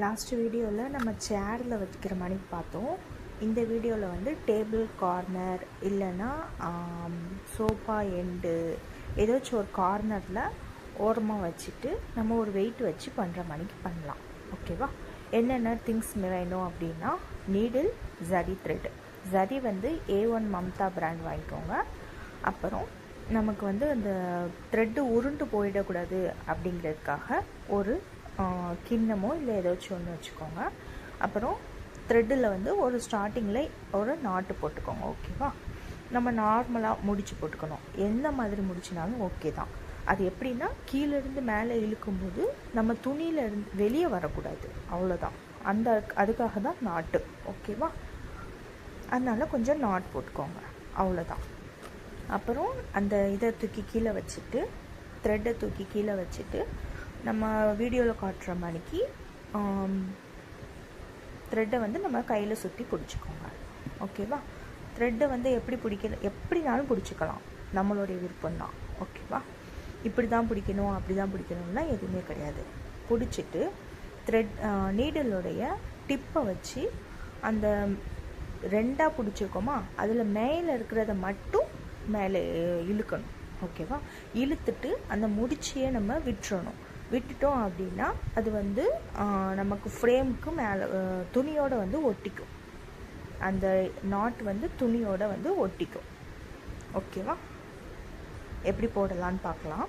Last வீடியோவில் நம்ம சேரில் வைக்கிற மாதிரி பார்த்தோம். இந்த வீடியோவில் வந்து டேபிள் கார்னர் இல்லைன்னா சோஃபா எண்டு ஏதாச்சும் ஒரு கார்னரில் ஓரமாக வச்சுட்டு நம்ம ஒரு வெயிட் வச்சு பண்ணுற மாதிரிக்கு பண்ணலாம். ஓகேவா? என்னென்ன திங்ஸ் வேணும் அப்படின்னா நீடில், ஜரி த்ரெட். ஜரி வந்து A1 மம்தா பிராண்ட் வாங்கிக்கோங்க. அப்புறம் நமக்கு வந்து அந்த த்ரெட்டு உருண்டு போயிடக்கூடாது அப்படிங்கிறதுக்காக ஒரு கிண்ணமோ இல்லை ஏதாச்சும் ஒன்று வச்சுக்கோங்க. அப்புறம் த்ரெட்டில் வந்து ஒரு ஸ்டார்டிங்கில் ஒரு நாட்டு போட்டுக்கோங்க. ஓகேவா? நம்ம நார்மலாக முடிச்சு போட்டுக்கணும். எந்த மாதிரி முடிச்சினாலும் ஓகே தான். அது எப்படின்னா கீழேருந்து மேலே இழுக்கும்போது நம்ம துணியிலேருந்து வெளியே வரக்கூடாது, அவ்வளோதான். அதுக்காக தான் நாட்டு. ஓகேவா? அதனால் கொஞ்சம் நாட் போட்டுக்கோங்க, அவ்வளோதான். அப்புறம் அந்த இதை தூக்கி கீழே வச்சுட்டு, த்ரெட்டை தூக்கி கீழே வச்சுட்டு நம்ம வீடியோவில் காட்டுற மாதிரிக்கு த்ரெட்டை வந்து நம்ம கையில் சுற்றி பிடிச்சிக்கோங்க. ஓகேவா? த்ரெட்டை வந்து எப்படினாலும் பிடிச்சிக்கலாம், நம்மளுடைய விருப்பம்தான். ஓகேவா? இப்படி தான் பிடிக்கணும் அப்படி தான் பிடிக்கணும்லாம் எதுவுமே கிடையாது. பிடிச்சிட்டு நீடலுடைய டிப்பை வச்சு அந்த ரெண்டாக பிடிச்சிருக்கோமா, அதில் மேலே இருக்கிறத மட்டும் மேலே இழுக்கணும். ஓகேவா? இழுத்துட்டு அந்த முடிச்சியை நம்ம விட்டுட்டோம் அப்படின்னா அது வந்து நமக்கு ஃப்ரேமுக்கு மேலே துணியோடு வந்து ஒட்டிக்கும். அந்த நாட் வந்து துணியோடு வந்து ஒட்டிக்கும். ஓகேவா? எப்படி போடலான்னு பார்க்கலாம்.